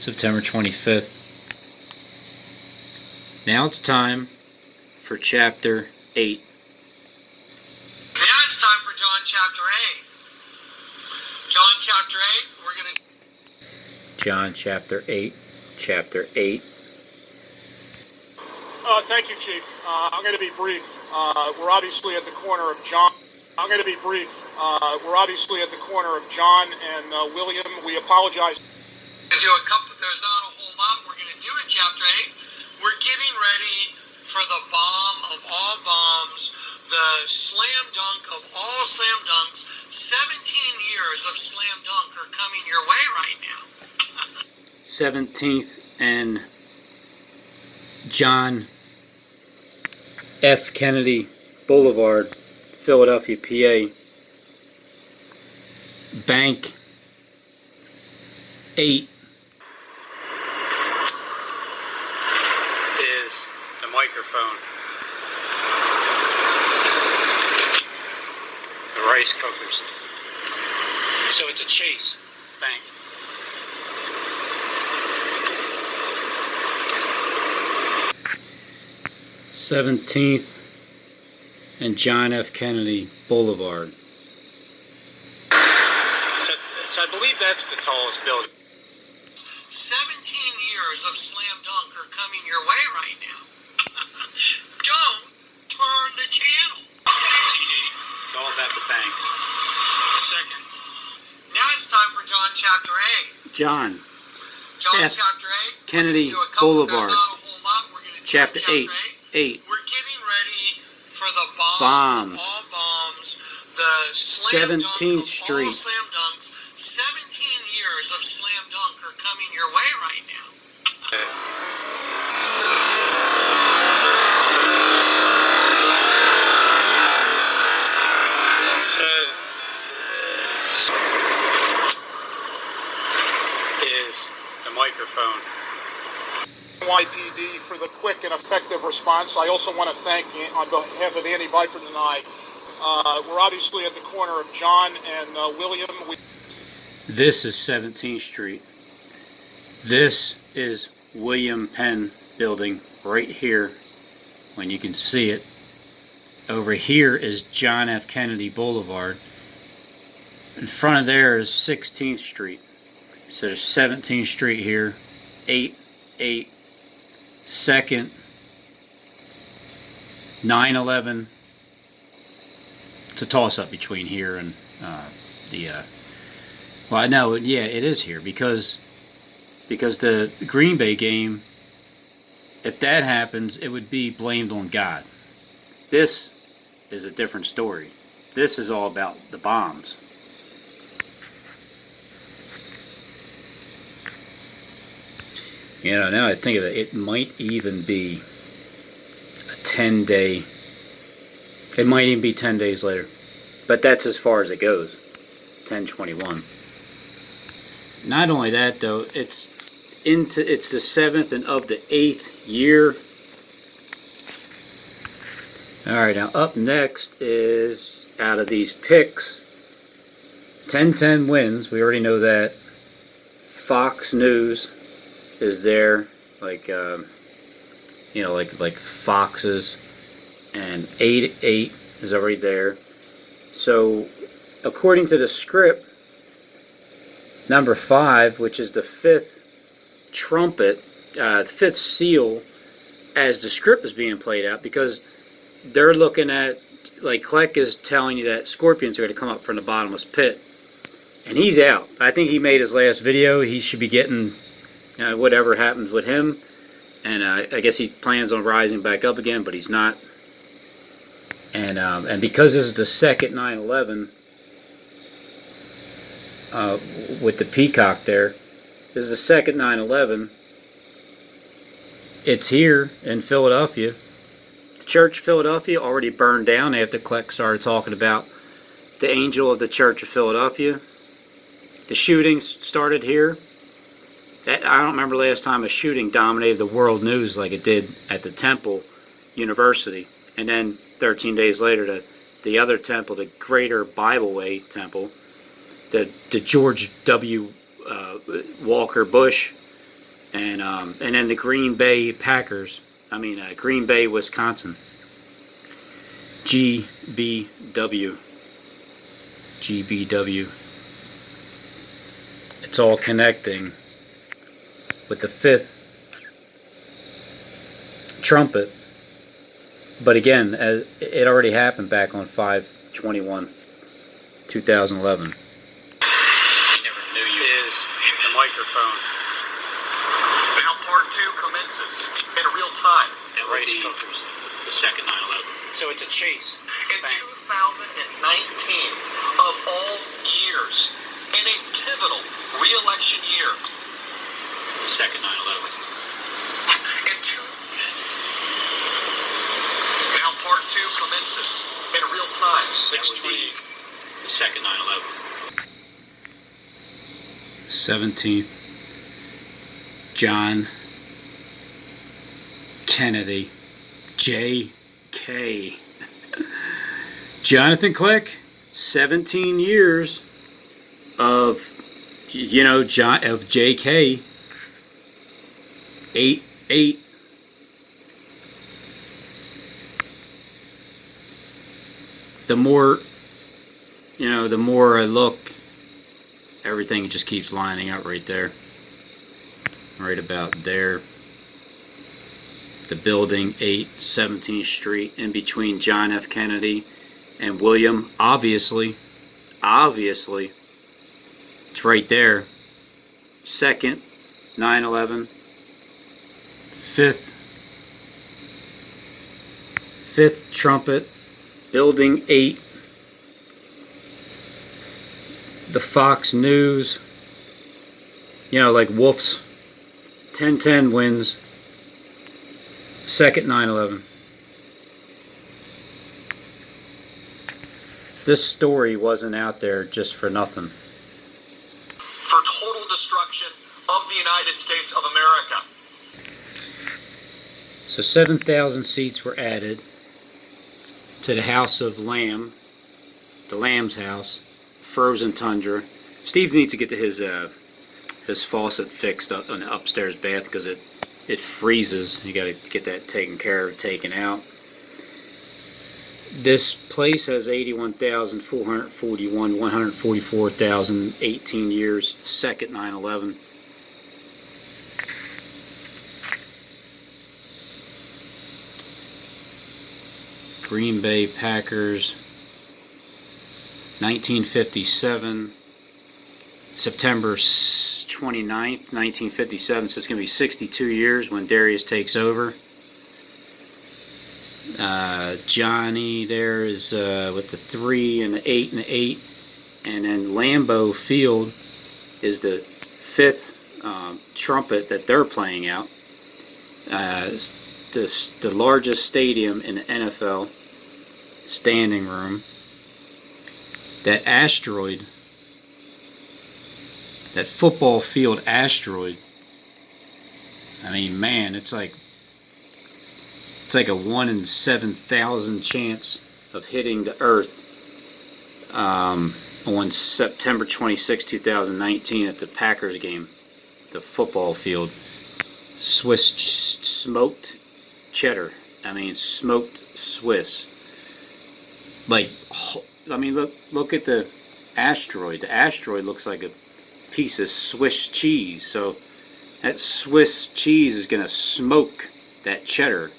September 25th. Now it's time for Chapter 8. Now it's time for John Chapter 8. John Chapter 8, we're going to... John Chapter 8, Chapter 8. Thank you, Chief. I'm going to be brief. We're obviously at the corner of John. I'm going to be brief. We're obviously at the corner of John and William. We apologize. Do a couple. There's not a whole lot we're going to do in Chapter 8. We're getting ready for the bomb of all bombs, the slam dunk of all slam dunks. 17 years of slam dunk are coming your way right now. 17th and John F. Kennedy Boulevard, Philadelphia, PA. Bank 8 is the microphone. The rice cookers. So it's a Chase Bank. '17th and John F. Kennedy Boulevard. So I believe that's the tallest building. 17 years of slam dunk are coming your way right now. Don't turn the channel. 1980. It's all about the banks. Second. Now it's time for John Chapter 8. John F. Chapter 8. Kennedy Do a couple, Boulevard. there's not a whole lot we're going to do Chapter in 8. We're getting ready for the bomb of all bombs, the slam dunk 17th of Street. all slam dunks. 17 years of slam dunk are coming your way right now. Is the microphone. NYPD for the quick and effective response. I also want to thank, on behalf of Andy Byford and I, we're obviously at the corner of John and William. This is 17th Street. This is William Penn Building right here, when you can see it. Over here is John F. Kennedy Boulevard. In front of there is 16th Street. So there's 17th Street here, 8, 2nd, 9/11. It's a toss-up between here and well, no, yeah, it is here because the Green Bay game, if that happens, it would be blamed on God. This is a different story. This is all about the bombs. You know, now I think of it, it might even be a 10-day, it might even be 10 days later. But that's as far as it goes, 10/21. Not only that, though, it's the 7th and of the 8th year. Alright, now up next is, out of these picks, 10-10 wins, we already know that. Fox News is there, like you know, like Foxes, and 8 is already there. So according to the script, number 5, which is the 5th trumpet, the 5th seal, as the script is being played out, because they're looking at, like Kleck is telling you that scorpions are going to come up from the bottomless pit, and he's out. I think he made his last video. He should be getting whatever happens with him, and I guess he plans on rising back up again, but he's not. And because this is the second 9/11, with the peacock there, this is the second 9/11. It's here in Philadelphia. The Church of Philadelphia already burned down after Kleck started talking about the angel of the Church of Philadelphia. The shootings started here. I don't remember last time a shooting dominated the world news like it did at the Temple University. And then 13 days later, the other temple, the Greater Bible Way Temple, the George W. Walker Bush and then the Green Bay Packers. Green Bay, Wisconsin. GBW. GBW. It's all connecting with the 5th trumpet. But again, it already happened back on 5/21/2011. Is the microphone. Now part 2 commences in real time. And right the second 9/11. So it's a chase. In 2019, of all years, in a pivotal re-election year, The second 9/11. Now part 2 commences in real time. 6/20. The second 9/11. 17th. John Kennedy. J.K. Jonathan Click. 17 years of, of J.K. 8/8. The more, the more I look, everything just keeps lining up right there. Right about there. The building, 8 17th Street, in between John F. Kennedy and William. Obviously, it's right there. 2nd, 9/11. 5th trumpet, building 8. The Fox News, like Wolf's 10-10 wins. 2nd 9/11. This story wasn't out there just for nothing. For total destruction of the United States of America. So 7,000 seats were added to the House of Lamb, the Lamb's house, frozen tundra. Steve needs to get to his faucet fixed up on the upstairs bath because it freezes. You got to get that taken care of, taken out. This place has 81,441, 144,018 years. 2nd 9/11. Green Bay Packers. 1957. September 29th, 1957, so it's going to be 62 years when Darius takes over. Johnny there is with the 3 and the 8 and the 8. And then Lambeau Field is the 5th trumpet that they're playing out. It's the largest stadium in the NFL, standing room. That asteroid, that football field asteroid, man, it's like a 1 in 7,000 chance of hitting the Earth on September 26, 2019 at the Packers game, the football field. Swiss smoked cheddar. Smoked Swiss. Look at the asteroid. The asteroid looks like a piece of Swiss cheese. So that Swiss cheese is going to smoke that cheddar,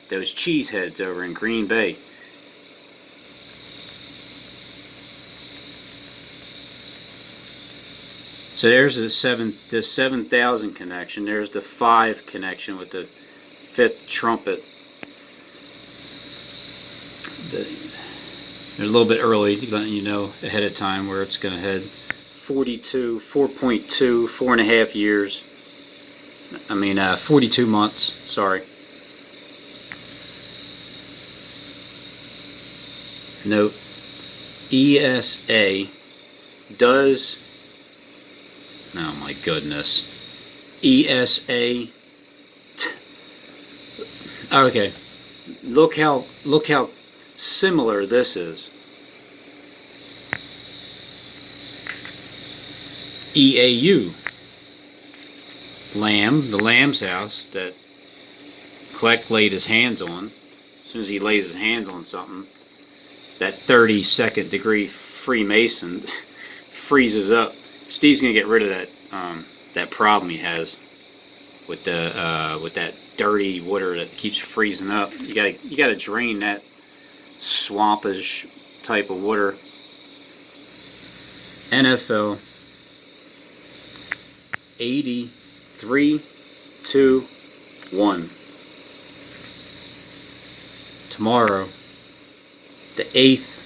those cheese heads over in Green Bay. So there's the 7,000 connection. There's the 5 connection with the 5th trumpet. They're a little bit early, letting you know ahead of time where it's going to head. 4.2, 4.5 years. 42 months, sorry. Note, ESA does, oh my goodness, ESA, okay, look how similar this is. EAU, the lamb's house that Kleck laid his hands on. As soon as he lays his hands on something, that 32nd degree Freemason freezes up. Steve's gonna get rid of that problem he has with that dirty water that keeps freezing up. You gotta drain that swampish type of water. NFL 83, 2, 1. Tomorrow, the 8th,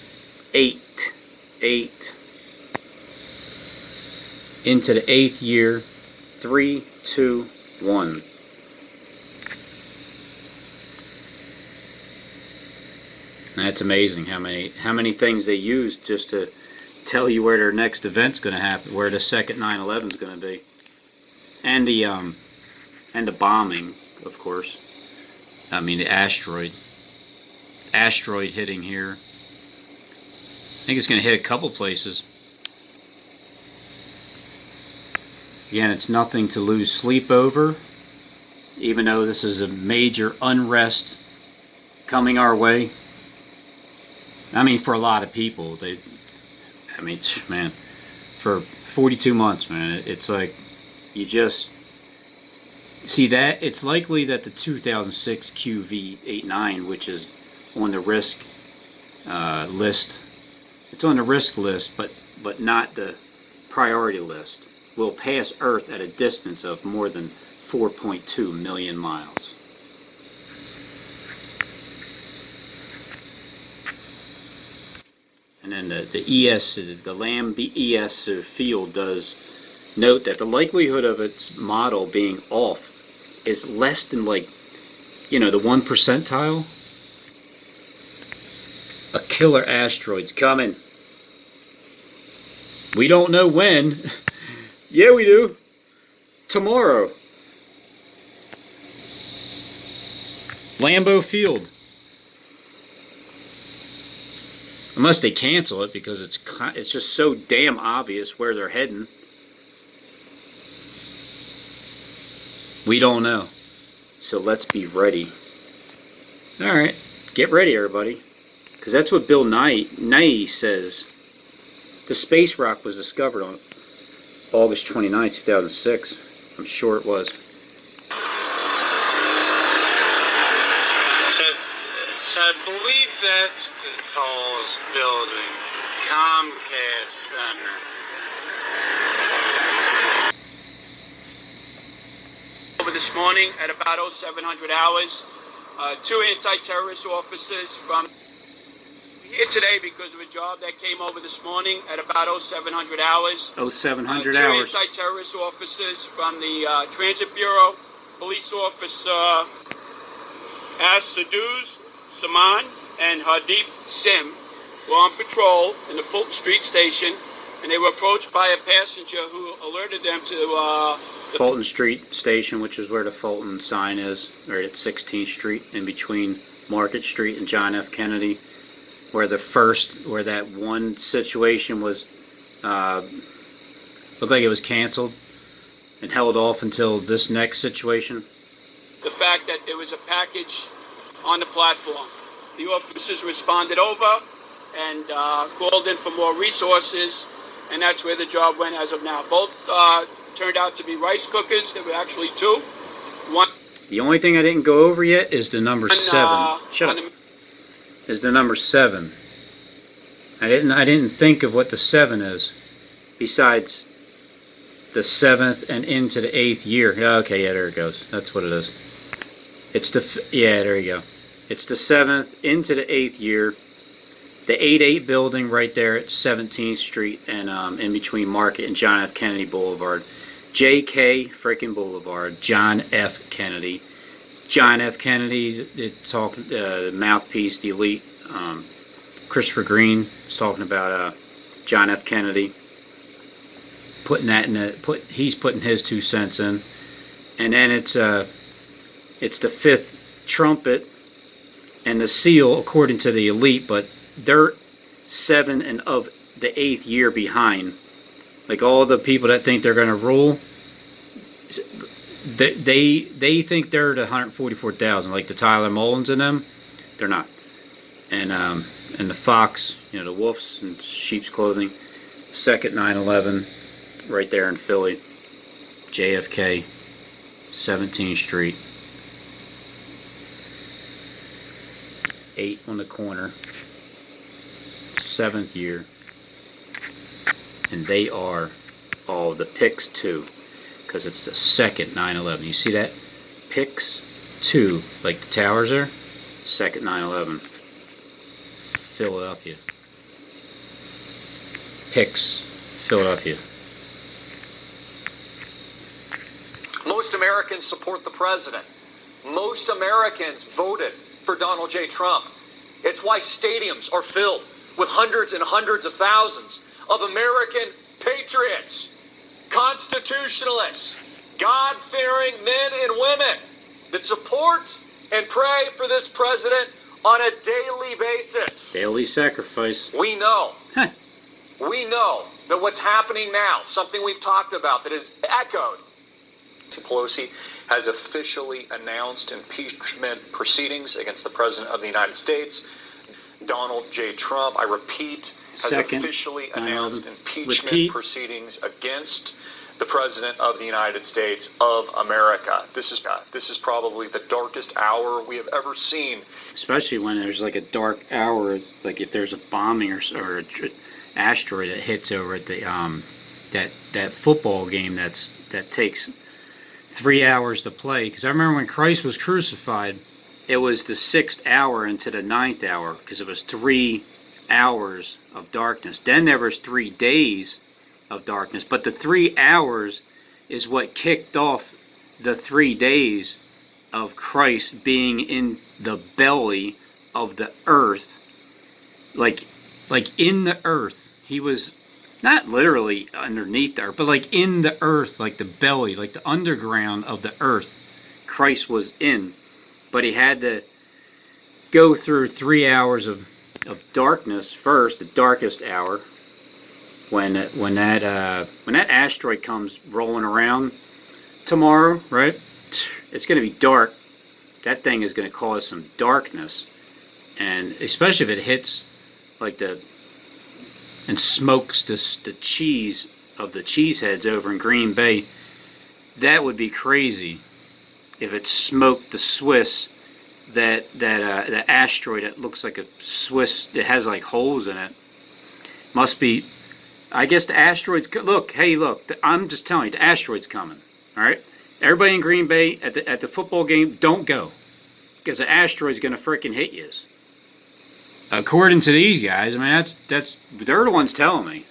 8 into the 8th year, 3, 2, 1. That's amazing how many things they use just to tell you where their next event's going to happen, where the second 9/11 is going to be, and the bombing, of course. I mean, the asteroid hitting here. I think it's going to hit a couple places. Again, it's nothing to lose sleep over, even though this is a major unrest coming our way. I mean, for a lot of people, man, for 42 months, man, it's like you just see that it's likely that the 2006 QV89, which is on the risk list, it's on the risk list, but not the priority list, will pass Earth at a distance of more than 4.2 million miles. And then the Lamb ES field does note that the likelihood of its model being off is less than, like, the 1 percentile. A killer asteroid's coming. We don't know when. Yeah, we do. Tomorrow. Lambeau Field. Unless they cancel it, because it's just so damn obvious where they're heading. We don't know. So let's be ready. Alright, get ready, everybody. Because that's what Bill Nye says. The space rock was discovered on August 29, 2006. I'm sure it was. So I believe that's the tallest building, Comcast Center. Over this morning at about 0700 hours, 2 anti-terrorist officers from here today because of a job that came over this morning at about 0700 hours. 0700 2 hours. anti-terrorist officers from the Transit Bureau, police officer Saduz Saman and Hardeep Sim were on patrol in the Fulton Street station, and they were approached by a passenger who alerted them to the Fulton Street station, which is where the Fulton sign is, right at 16th Street, in between Market Street and John F. Kennedy, where that one situation was, looked like it was canceled and held off until this next situation. The fact that there was a package on the platform. The officers responded over and called in for more resources, and that's where the job went as of now. Both turned out to be rice cookers. There were actually 2. One. The only thing I didn't go over yet is the number 7. Shut up. Is the number 7. I didn't think of what the 7 is, besides the 7th and into the 8th year. Yeah, okay, yeah, there it goes. That's what it is. It's there you go. It's the 7th into the 8th year. The 88 building right there at 17th Street and in between Market and John F. Kennedy Boulevard. J.K. freaking Boulevard. John F. Kennedy. John F. Kennedy, the mouthpiece, the elite. Christopher Green is talking about John F. Kennedy. Putting that he's putting his 2 cents in. And then it's the 5th trumpet and the seal, according to the elite, but they're 7 and of the 8th year behind. Like all the people that think they're going to rule, They think they're the 144,000, like the Tyler Mullins and them. They're not. And the Fox, the wolves in sheep's clothing. Second 9/11, right there in Philly. JFK, 17th Street. 8 on the corner. 7th year. And they are all the Pix 2. Because it's the second 9/11. You see that? Pix 2, like the towers there. Second 9/11. Philadelphia. Pix, Philadelphia. Most Americans support the president. Most Americans voted for Donald J. Trump. It's why stadiums are filled with hundreds and hundreds of thousands of American patriots, constitutionalists, God-fearing men and women that support and pray for this president on a daily basis. Daily sacrifice. We know that what's happening now, something we've talked about that is echoed. Pelosi has officially announced impeachment proceedings against the President of the United States. Donald J. Trump, I repeat, has officially announced impeachment proceedings against the President of the United States of America. This is probably the darkest hour we have ever seen. Especially when there's like a dark hour, like if there's a bombing or an asteroid that hits over at the that football game that takes 3 hours to play. Because I remember when Christ was crucified, it was the 6th hour into the 9th hour, because it was 3 hours of darkness. Then there was 3 days of darkness, but the 3 hours is what kicked off the 3 days of Christ being in the belly of the earth, like in the earth. He was not literally underneath the earth, but like in the earth, like the belly, like the underground of the earth. Christ was in, but he had to go through 3 hours of darkness first, the darkest hour. When that asteroid comes rolling around tomorrow, right? It's going to be dark. That thing is going to cause some darkness, and especially if it hits like and smokes the cheese of the cheeseheads over in Green Bay. That would be crazy if it smoked the Swiss. The asteroid that looks like a Swiss. It has like holes in it. Must be. I guess the asteroid's look. Hey, look! I'm just telling you, the asteroid's coming. All right, everybody in Green Bay at the football game, don't go, because the asteroid's gonna freaking hit you. According to these guys, I mean they're the ones telling me.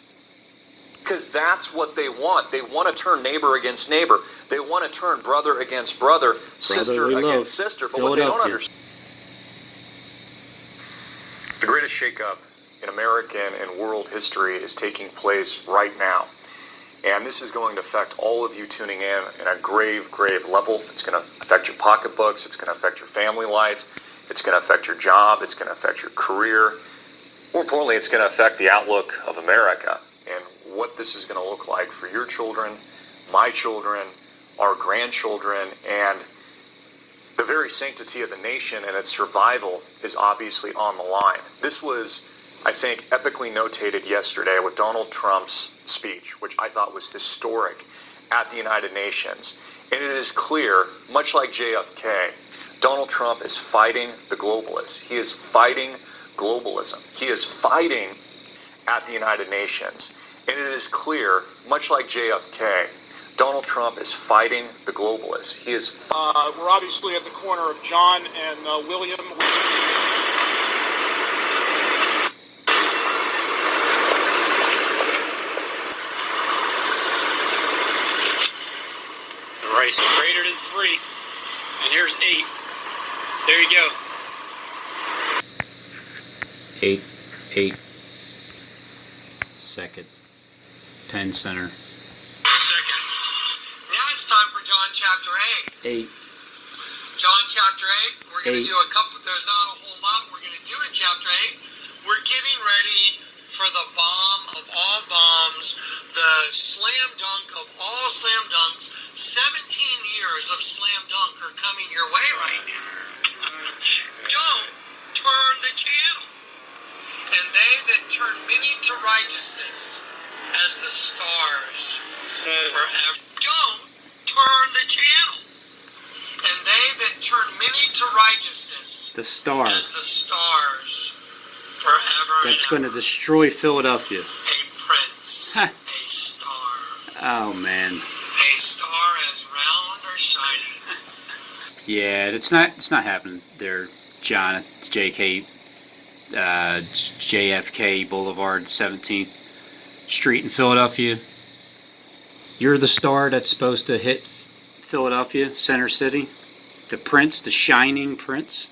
Because that's what they want. They want to turn neighbor against neighbor. They want to turn brother against brother, sister against sister. But what they don't understand, the greatest shakeup in American and world history is taking place right now. And this is going to affect all of you tuning in a grave, grave level. It's going to affect your pocketbooks. It's going to affect your family life. It's going to affect your job. It's going to affect your career. More importantly, it's going to affect the outlook of America and what this is going to look like for your children, my children, our grandchildren, and the very sanctity of the nation and its survival is obviously on the line. This was, I think, epically notated yesterday with Donald Trump's speech, which I thought was historic at the United Nations. And it is clear, much like JFK, Donald Trump is fighting the globalists. He is fighting globalism. He is fighting at the United Nations. And it is clear, much like JFK, Donald Trump is fighting the globalists. He is. We're obviously at the corner of John and William. Race greater than 3, and here's 8. There you go. 8. Second. Penn Center. Second. Now it's time for John chapter 8. 8. John chapter 8. We're going to 8. do a couple. There's not a whole lot we're going to do in chapter 8. We're getting ready for the bomb of all bombs, the slam dunk of all slam dunks, 17 years of slam dunk are coming your way right now. Don't turn the channel. And they that turn many to righteousness as the stars forever. Don't turn the channel. And they that turn many to righteousness The star. as the stars forever That's and going to ever. destroy Philadelphia. A prince, Ha. a star, Oh, man. a star as round or shining. Yeah, it's not happening there, John. It's JFK Boulevard, 17th Street in Philadelphia. You're the star that's supposed to hit Philadelphia, Center City. The prince, the shining prince.